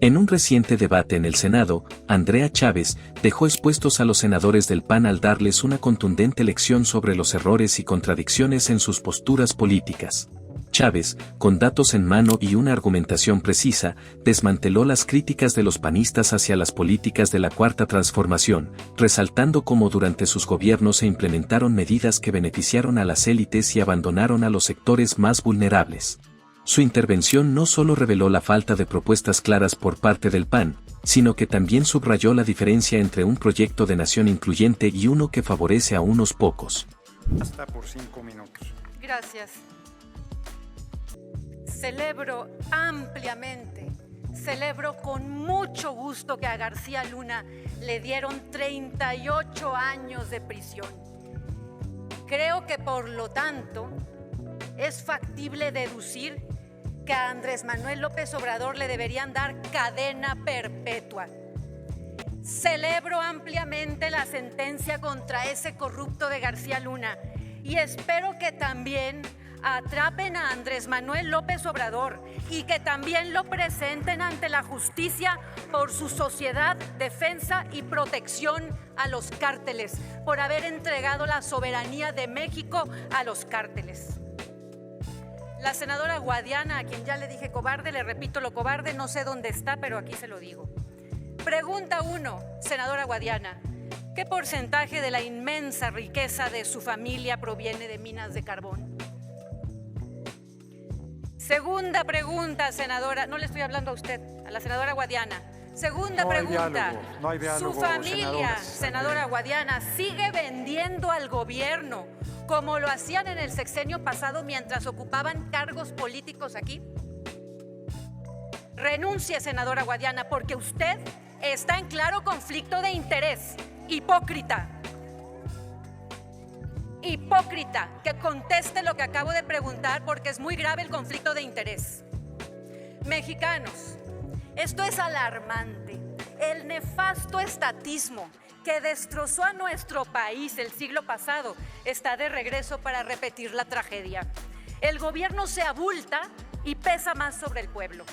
En un reciente debate en el Senado, Andrea Chávez dejó expuestos a los senadores del PAN al darles una contundente lección sobre los errores y contradicciones en sus posturas políticas. Chávez, con datos en mano y una argumentación precisa, desmanteló las críticas de los panistas hacia las políticas de la Cuarta Transformación, resaltando cómo durante sus gobiernos se implementaron medidas que beneficiaron a las élites y abandonaron a los sectores más vulnerables. Su intervención no solo reveló la falta de propuestas claras por parte del PAN, sino que también subrayó la diferencia entre un proyecto de nación incluyente y uno que favorece a unos pocos. Hasta por 5 minutos. Gracias. Celebro ampliamente, celebro con mucho gusto que a García Luna le dieron 38 años de prisión. Creo que por lo tanto es factible deducir que a Andrés Manuel López Obrador le deberían dar cadena perpetua. Celebro ampliamente la sentencia contra ese corrupto de García Luna y espero que también atrapen a Andrés Manuel López Obrador y que también lo presenten ante la justicia por su sociedad, defensa y protección a los cárteles, por haber entregado la soberanía de México a los cárteles. La senadora Guadiana, a quien ya le dije cobarde, le repito lo cobarde, no sé dónde está, pero aquí se lo digo. Pregunta 1, senadora Guadiana, ¿qué porcentaje de la inmensa riqueza de su familia proviene de minas de carbón? Segunda pregunta, senadora, no le estoy hablando a usted, a la senadora Guadiana. Segunda pregunta, no hay diálogo, ¿su familia, senadora Guadiana, sigue vendiendo al gobierno como lo hacían en el sexenio pasado mientras ocupaban cargos políticos aquí? Renuncie, senadora Guadiana, porque usted está en claro conflicto de interés. Hipócrita. Hipócrita, que conteste lo que acabo de preguntar porque es muy grave el conflicto de interés. Mexicanos, esto es alarmante. El nefasto estatismo que destrozó a nuestro país el siglo pasado está de regreso para repetir la tragedia. El gobierno se abulta y pesa más sobre el pueblo.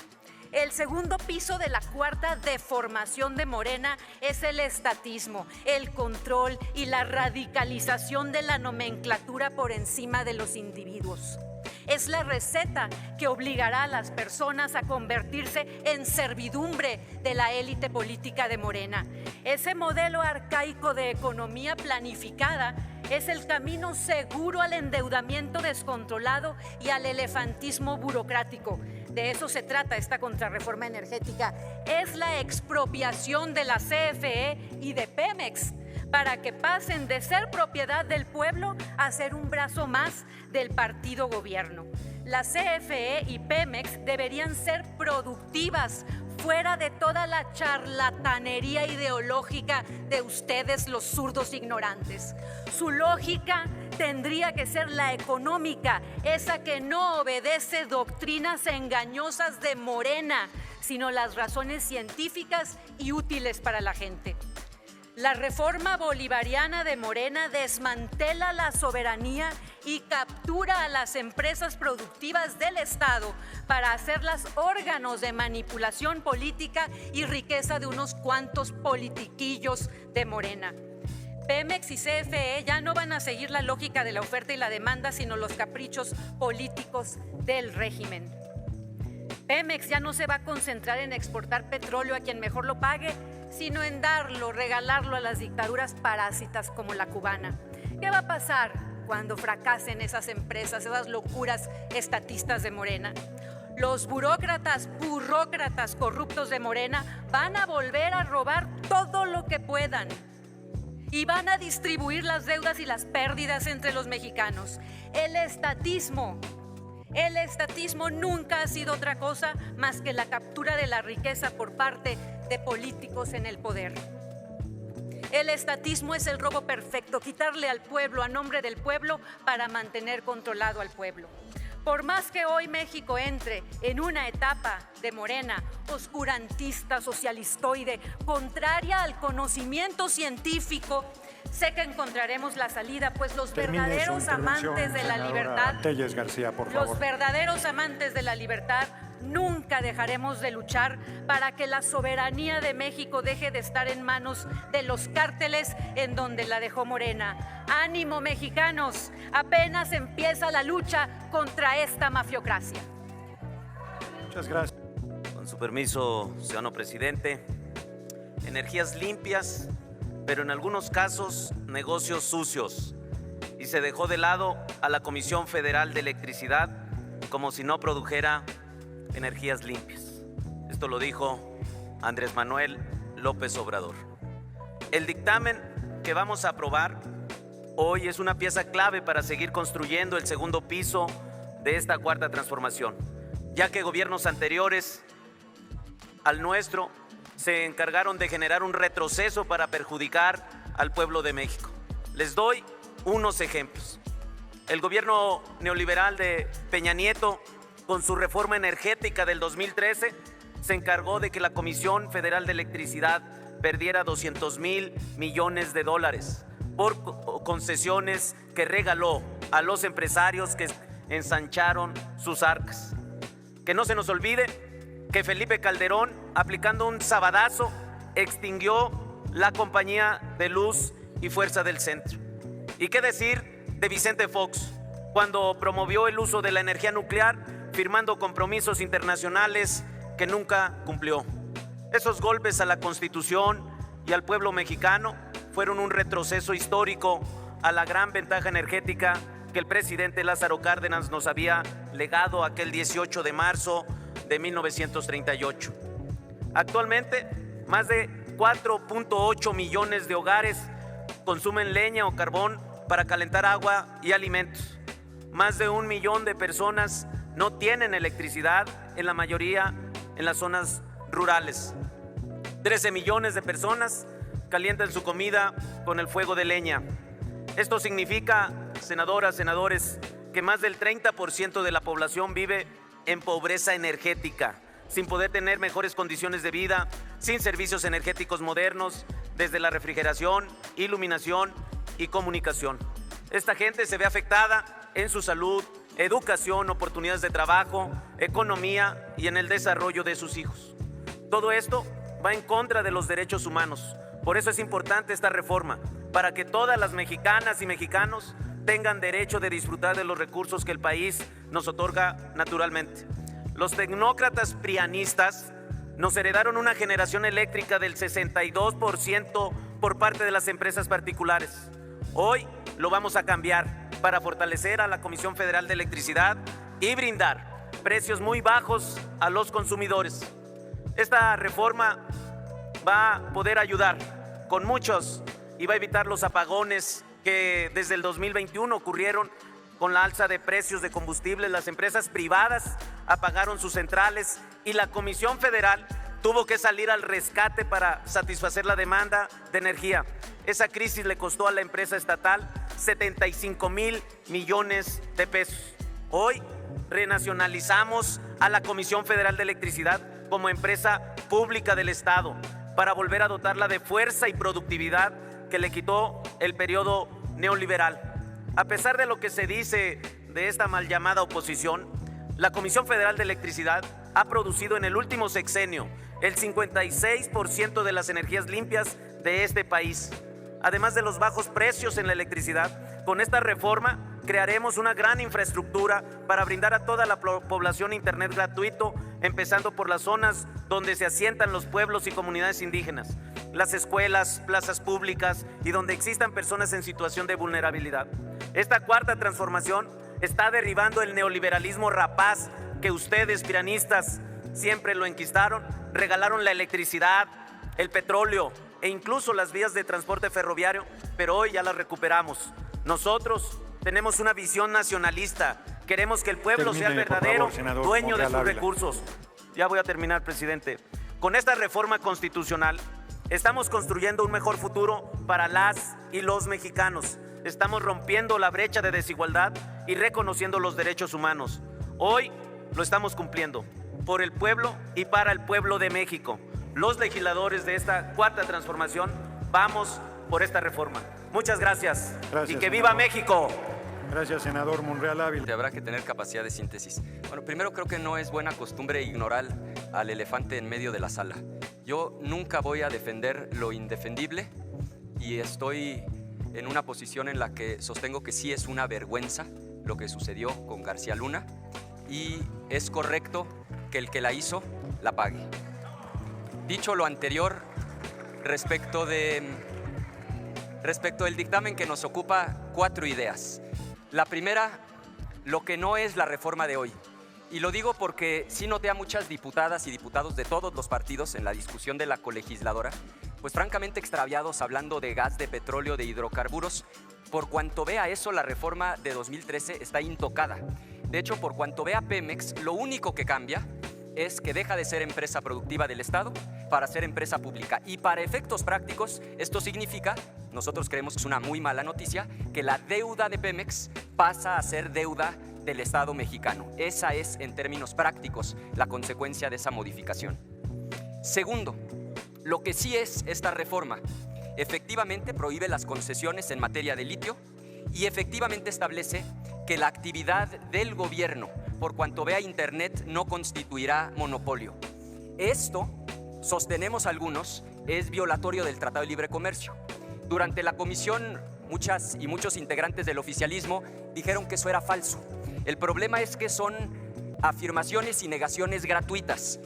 El segundo piso de la cuarta deformación de Morena es el estatismo, el control y la radicalización de la nomenclatura por encima de los individuos. Es la receta que obligará a las personas a convertirse en servidumbre de la élite política de Morena. Ese modelo arcaico de economía planificada es el camino seguro al endeudamiento descontrolado y al elefantismo burocrático. De eso se trata esta contrarreforma energética. Es la expropiación de la CFE y de Pemex para que pasen de ser propiedad del pueblo a ser un brazo más del partido gobierno. La CFE y Pemex deberían ser productivas, fuera de toda la charlatanería ideológica de ustedes, los zurdos ignorantes. Su lógica tendría que ser la económica, esa que no obedece doctrinas engañosas de Morena, sino las razones científicas y útiles para la gente. La reforma bolivariana de Morena desmantela la soberanía y captura a las empresas productivas del Estado para hacerlas órganos de manipulación política y riqueza de unos cuantos politiquillos de Morena. Pemex y CFE ya no van a seguir la lógica de la oferta y la demanda, sino los caprichos políticos del régimen. Pemex ya no se va a concentrar en exportar petróleo a quien mejor lo pague, sino en darlo, regalarlo a las dictaduras parásitas como la cubana. ¿Qué va a pasar cuando fracasen esas empresas, esas locuras estatistas de Morena? Los burócratas corruptos de Morena van a volver a robar todo lo que puedan y van a distribuir las deudas y las pérdidas entre los mexicanos. El estatismo nunca ha sido otra cosa más que la captura de la riqueza por parte de políticos en el poder. El estatismo es el robo perfecto, quitarle al pueblo a nombre del pueblo para mantener controlado al pueblo. Por más que hoy México entre en una etapa de Morena oscurantista, socialistoide, contraria al conocimiento científico, sé que encontraremos la salida, pues los verdaderos amantes de la libertad, Telles García, por favor. los verdaderos amantes de la libertad nunca dejaremos de luchar para que la soberanía de México deje de estar en manos de los cárteles en donde la dejó Morena. ¡Ánimo, mexicanos! Apenas empieza la lucha contra esta mafiocracia. Muchas gracias. Con su permiso, ciudadano presidente, energías limpias, pero en algunos casos negocios sucios. Y se dejó de lado a la Comisión Federal de Electricidad como si no produjera energías limpias. Esto lo dijo Andrés Manuel López Obrador. El dictamen que vamos a aprobar hoy es una pieza clave para seguir construyendo el segundo piso de esta cuarta transformación, ya que gobiernos anteriores al nuestro se encargaron de generar un retroceso para perjudicar al pueblo de México. Les doy unos ejemplos. El gobierno neoliberal de Peña Nieto, con su reforma energética del 2013, se encargó de que la Comisión Federal de Electricidad perdiera 200,000 millones de dólares por concesiones que regaló a los empresarios que ensancharon sus arcas. Que no se nos olvide que Felipe Calderón, aplicando un sabadazo, extinguió la Compañía de Luz y Fuerza del Centro. ¿Y qué decir de Vicente Fox, cuando promovió el uso de la energía nuclear, firmando compromisos internacionales que nunca cumplió? Esos golpes a la Constitución y al pueblo mexicano fueron un retroceso histórico a la gran ventaja energética que el presidente Lázaro Cárdenas nos había legado aquel 18 de marzo de 1938. Actualmente, más de 4.8 millones de hogares consumen leña o carbón para calentar agua y alimentos. Más de 1 millón de personas no tienen electricidad, en la mayoría en las zonas rurales. 13 millones de personas calientan su comida con el fuego de leña. Esto significa, senadoras, senadores, que más del 30% de la población vive en pobreza energética, sin poder tener mejores condiciones de vida, sin servicios energéticos modernos, desde la refrigeración, iluminación y comunicación. Esta gente se ve afectada en su salud, educación, oportunidades de trabajo, economía y en el desarrollo de sus hijos. Todo esto va en contra de los derechos humanos. Por eso es importante esta reforma, para que todas las mexicanas y mexicanos tengan derecho de disfrutar de los recursos que el país nos otorga naturalmente. Los tecnócratas prianistas nos heredaron una generación eléctrica del 62% por parte de las empresas particulares. Hoy lo vamos a cambiar para fortalecer a la Comisión Federal de Electricidad y brindar precios muy bajos a los consumidores. Esta reforma va a poder ayudar con muchos y va a evitar los apagones que desde el 2021 ocurrieron con la alza de precios de combustible. Las empresas privadas apagaron sus centrales y la Comisión Federal tuvo que salir al rescate para satisfacer la demanda de energía. Esa crisis le costó a la empresa estatal 75,000 millones de pesos. Hoy renacionalizamos a la Comisión Federal de Electricidad como empresa pública del Estado para volver a dotarla de fuerza y productividad que le quitó el periodo neoliberal. A pesar de lo que se dice de esta mal llamada oposición, la Comisión Federal de Electricidad ha producido en el último sexenio el 56% de las energías limpias de este país. Además de los bajos precios en la electricidad, con esta reforma crearemos una gran infraestructura para brindar a toda la población internet gratuito, empezando por las zonas donde se asientan los pueblos y comunidades indígenas, las escuelas, plazas públicas y donde existan personas en situación de vulnerabilidad. Esta cuarta transformación está derribando el neoliberalismo rapaz que ustedes, piranistas, siempre lo enquistaron, regalaron la electricidad, el petróleo e incluso las vías de transporte ferroviario, pero hoy ya las recuperamos. Nosotros tenemos una visión nacionalista, queremos que el pueblo sea el verdadero dueño de sus recursos. Ya voy a terminar, presidente. Con esta reforma constitucional estamos construyendo un mejor futuro para las y los mexicanos. Estamos rompiendo la brecha de desigualdad y reconociendo los derechos humanos. Hoy lo estamos cumpliendo por el pueblo y para el pueblo de México. Los legisladores de esta cuarta transformación vamos por esta reforma. Muchas gracias. Y que viva México. Gracias, senador Monreal Ávila. Habrá que tener capacidad de síntesis. Bueno, primero creo que no es buena costumbre ignorar al elefante en medio de la sala. Yo nunca voy a defender lo indefendible y estoy en una posición en la que sostengo que sí es una vergüenza lo que sucedió con García Luna y es correcto que el que la hizo la pague. Dicho lo anterior, respecto del dictamen que nos ocupa, 4 ideas. La primera, lo que no es la reforma de hoy. Y lo digo porque sí noté a muchas diputadas y diputados de todos los partidos en la discusión de la colegisladora, pues francamente extraviados hablando de gas, de petróleo, de hidrocarburos. Por cuanto vea eso, la reforma de 2013 está intocada. De hecho, por cuanto vea Pemex, lo único que cambia es que deja de ser empresa productiva del Estado para ser empresa pública. Y para efectos prácticos, esto significa, nosotros creemos que es una muy mala noticia, que la deuda de Pemex pasa a ser deuda del Estado mexicano. Esa es, en términos prácticos, la consecuencia de esa modificación. Segundo, lo que sí es esta reforma, efectivamente prohíbe las concesiones en materia de litio y efectivamente establece que la actividad del gobierno, por cuanto vea Internet, no constituirá monopolio. Esto, sostenemos algunos, es violatorio del Tratado de Libre Comercio. Durante la comisión, muchas y muchos integrantes del oficialismo dijeron que eso era falso. El problema es que son afirmaciones y negaciones gratuitas.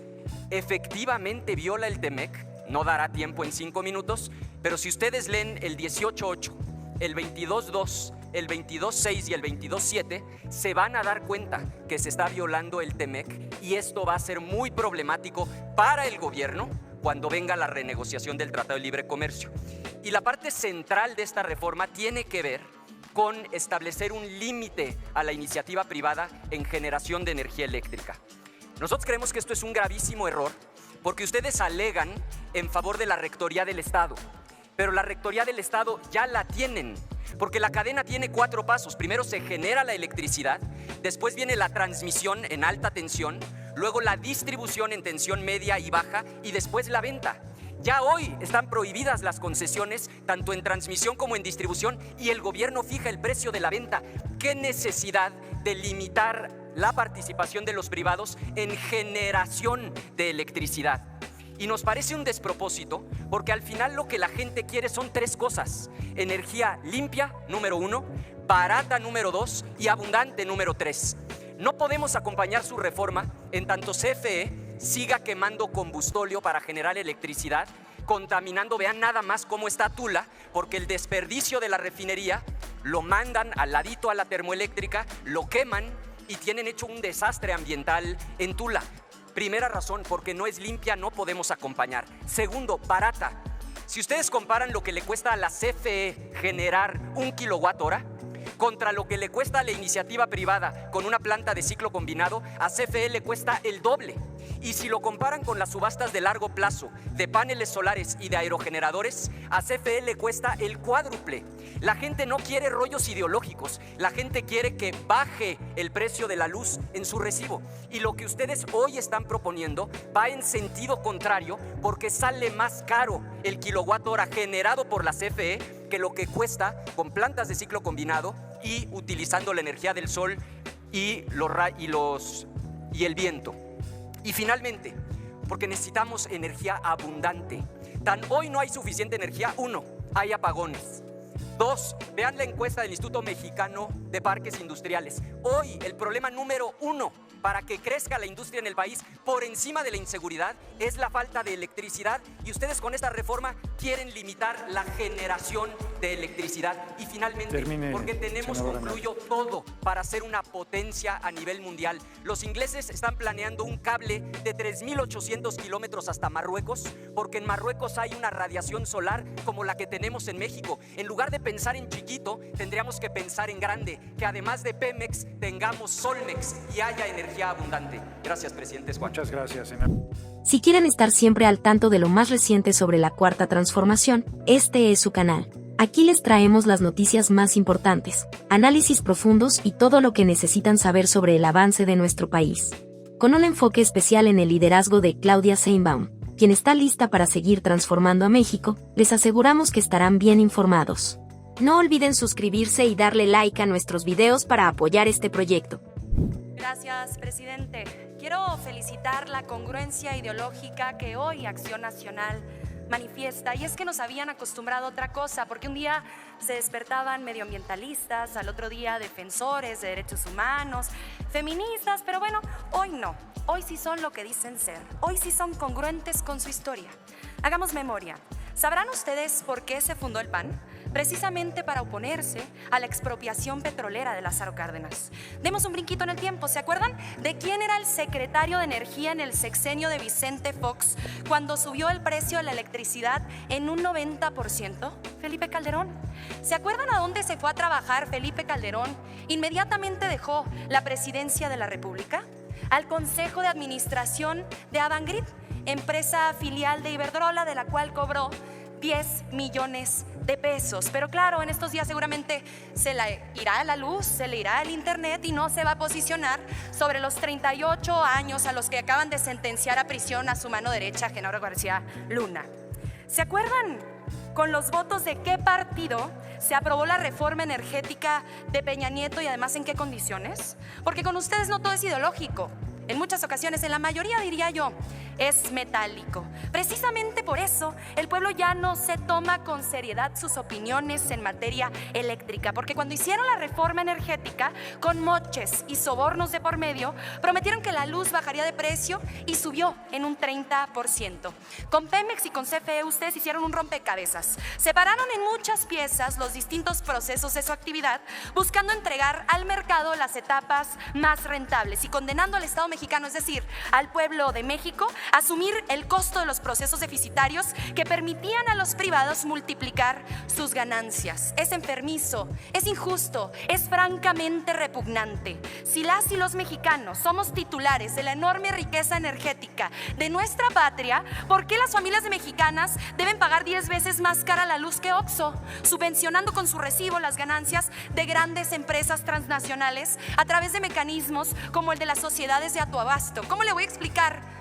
Efectivamente viola el TEMEC, no dará tiempo en 5 minutos, pero si ustedes leen el 18.8, el 22.2, el 22.6 y el 22.7, se van a dar cuenta que se está violando el TEMEC y esto va a ser muy problemático para el gobierno cuando venga la renegociación del Tratado de Libre Comercio. Y la parte central de esta reforma tiene que ver con establecer un límite a la iniciativa privada en generación de energía eléctrica. Nosotros creemos que esto es un gravísimo error porque ustedes alegan en favor de la Rectoría del Estado, pero la Rectoría del Estado ya la tienen, porque la cadena tiene 4 pasos. Primero se genera la electricidad, después viene la transmisión en alta tensión, luego la distribución en tensión media y baja y después la venta. Ya hoy están prohibidas las concesiones, tanto en transmisión como en distribución, y el gobierno fija el precio de la venta. ¿Qué necesidad de limitar la participación de los privados en generación de electricidad? Y nos parece un despropósito porque al final lo que la gente quiere son 3 cosas: energía limpia, número 1, barata, número 2, y abundante, número 3. No podemos acompañar su reforma en tanto CFE siga quemando combustóleo para generar electricidad, contaminando. Vean nada más cómo está Tula, porque el desperdicio de la refinería lo mandan al ladito a la termoeléctrica, lo queman y tienen hecho un desastre ambiental en Tula. Primera razón, porque no es limpia, no podemos acompañar. Segundo, barata. Si ustedes comparan lo que le cuesta a la CFE generar 1 kWh contra lo que le cuesta a la iniciativa privada con una planta de ciclo combinado, a CFE le cuesta el doble. Y si lo comparan con las subastas de largo plazo de paneles solares y de aerogeneradores, a CFE le cuesta el cuádruple. La gente no quiere rollos ideológicos, la gente quiere que baje el precio de la luz en su recibo. Y lo que ustedes hoy están proponiendo va en sentido contrario, porque sale más caro el kilowatt hora generado por la CFE que lo que cuesta con plantas de ciclo combinado y utilizando la energía del sol y el viento. Y finalmente, porque necesitamos energía abundante. Hoy no hay suficiente energía. 1, hay apagones. 2, vean la encuesta del Instituto Mexicano de Parques Industriales. Hoy el problema número 1 para que crezca la industria en el país, por encima de la inseguridad, es la falta de electricidad. Y ustedes con esta reforma quieren limitar la generación de electricidad. Y finalmente, porque tenemos, concluyo, todo para ser una potencia a nivel mundial. Los ingleses están planeando un cable de 3.800 kilómetros hasta Marruecos, porque en Marruecos hay una radiación solar como la que tenemos en México. En lugar de pensar en chiquito, tendríamos que pensar en grande, que además de Pemex tengamos Solmex y haya energía abundante. Gracias, presidente Juan. Muchas gracias, senador. Si quieren estar siempre al tanto de lo más reciente sobre la Cuarta Transformación, este es su canal. Aquí les traemos las noticias más importantes, análisis profundos y todo lo que necesitan saber sobre el avance de nuestro país. Con un enfoque especial en el liderazgo de Claudia Sheinbaum, quien está lista para seguir transformando a México, les aseguramos que estarán bien informados. No olviden suscribirse y darle like a nuestros videos para apoyar este proyecto. Gracias, presidente. Quiero felicitar la congruencia ideológica que hoy Acción Nacional manifiesta, y es que nos habían acostumbrado a otra cosa, porque un día se despertaban medioambientalistas, al otro día defensores de derechos humanos, feministas, pero bueno, hoy no. Hoy sí son lo que dicen ser. Hoy sí son congruentes con su historia. Hagamos memoria. ¿Sabrán ustedes por qué se fundó el PAN? Precisamente para oponerse a la expropiación petrolera de Lázaro Cárdenas. Demos un brinquito en el tiempo. ¿Se acuerdan de quién era el secretario de Energía en el sexenio de Vicente Fox cuando subió el precio de la electricidad en un 90%? Felipe Calderón. ¿Se acuerdan a dónde se fue a trabajar Felipe Calderón? Inmediatamente dejó la presidencia de la República. Al Consejo de Administración de Avangrid, empresa filial de Iberdrola, de la cual cobró 10 millones de pesos. Pero claro, en estos días seguramente se le irá la luz, se le irá el internet y no se va a posicionar sobre los 38 años a los que acaban de sentenciar a prisión a su mano derecha, Genaro García Luna. ¿Se acuerdan con los votos de qué partido se aprobó la reforma energética de Peña Nieto y además en qué condiciones? Porque con ustedes no todo es ideológico. En muchas ocasiones, en la mayoría diría yo, es metálico. Precisamente por eso el pueblo ya no se toma con seriedad sus opiniones en materia eléctrica, porque cuando hicieron la reforma energética con moches y sobornos de por medio, prometieron que la luz bajaría de precio y subió en un 30%. Con Pemex y con CFE ustedes hicieron un rompecabezas. Separaron en muchas piezas los distintos procesos de su actividad, buscando entregar al mercado las etapas más rentables y condenando al Estado mexicano, es decir, al pueblo de México, a asumir el costo de los procesos deficitarios que permitían a los privados multiplicar sus ganancias. Es enfermizo, es injusto, es francamente repugnante. Si las y los mexicanos somos titulares de la enorme riqueza energética de nuestra patria, ¿por qué las familias mexicanas deben pagar 10 veces más cara la luz que Oxxo, subvencionando con su recibo las ganancias de grandes empresas transnacionales a través de mecanismos como el de las sociedades de autoabasto? ¿Cómo le voy a explicar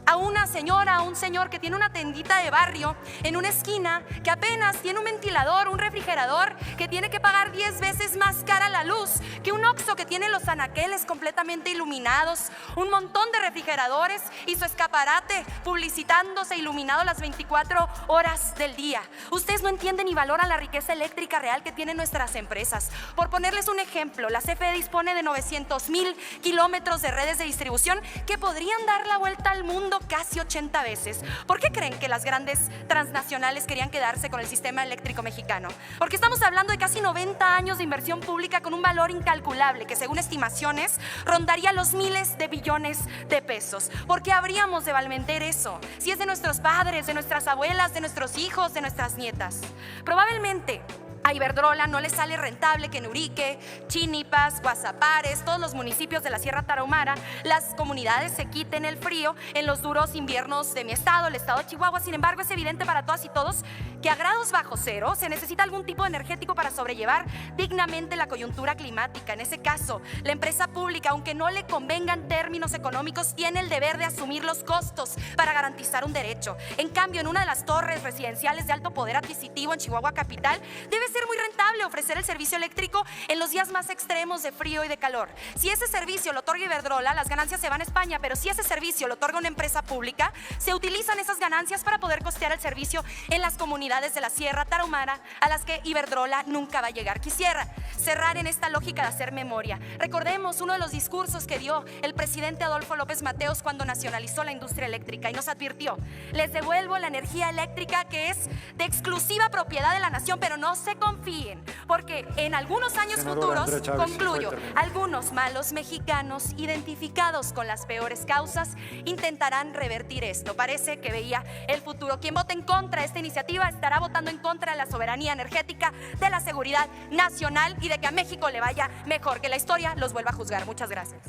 a una señora, a un señor que tiene una tendita de barrio en una esquina, que apenas tiene un ventilador, un refrigerador, que tiene que pagar 10 veces más cara la luz que un Oxxo que tiene los anaqueles completamente iluminados, un montón de refrigeradores y su escaparate publicitándose iluminado las 24 horas del día? Ustedes no entienden ni valoran la riqueza eléctrica real que tienen nuestras empresas. Por ponerles un ejemplo, la CFE dispone de 900,000 kilómetros de redes de distribución que podrían dar la vuelta al mundo casi 80 veces. ¿Por qué creen que las grandes transnacionales querían quedarse con el sistema eléctrico mexicano? Porque estamos hablando de casi 90 años de inversión pública con un valor incalculable que, según estimaciones, rondaría los miles de billones de pesos. ¿Por qué habríamos de vender eso? Si es de nuestros padres, de nuestras abuelas, de nuestros hijos, de nuestras nietas. Probablemente a Iberdrola no le sale rentable que en Urique, Chinipas, Guasapares, todos los municipios de la Sierra Tarahumara, las comunidades se quiten el frío en los duros inviernos de mi estado, el estado de Chihuahua. Sin embargo, es evidente para todas y todos que a grados bajo cero se necesita algún tipo de energético para sobrellevar dignamente la coyuntura climática. En ese caso, la empresa pública, aunque no le convengan términos económicos, tiene el deber de asumir los costos para garantizar un derecho. En cambio, en una de las torres residenciales de alto poder adquisitivo en Chihuahua capital, debe ser muy rentable ofrecer el servicio eléctrico en los días más extremos de frío y de calor. Si ese servicio lo otorga Iberdrola, las ganancias se van a España, pero si ese servicio lo otorga una empresa pública, se utilizan esas ganancias para poder costear el servicio en las comunidades de la Sierra Tarahumara a las que Iberdrola nunca va a llegar. Quisiera cerrar en esta lógica de hacer memoria. Recordemos uno de los discursos que dio el presidente Adolfo López Mateos cuando nacionalizó la industria eléctrica y nos advirtió: les devuelvo la energía eléctrica que es de exclusiva propiedad de la nación, pero no se confíen, porque en algunos años futuros, concluyo, algunos malos mexicanos identificados con las peores causas intentarán revertir esto. Parece que veía el futuro. Quien vote en contra de esta iniciativa estará votando en contra de la soberanía energética, de la seguridad nacional y de que a México le vaya mejor. Que la historia los vuelva a juzgar. Muchas gracias.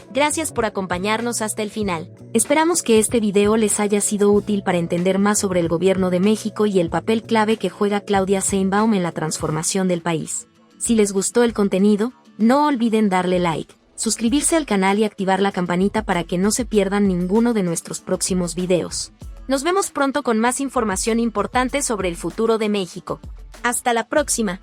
Gracias por acompañarnos hasta el final. Esperamos que este video les haya sido útil para entender más sobre el gobierno de México y el papel clave que juega Claudia Sheinbaum en la transformación del país. Si les gustó el contenido, no olviden darle like, suscribirse al canal y activar la campanita para que no se pierdan ninguno de nuestros próximos videos. Nos vemos pronto con más información importante sobre el futuro de México. Hasta la próxima.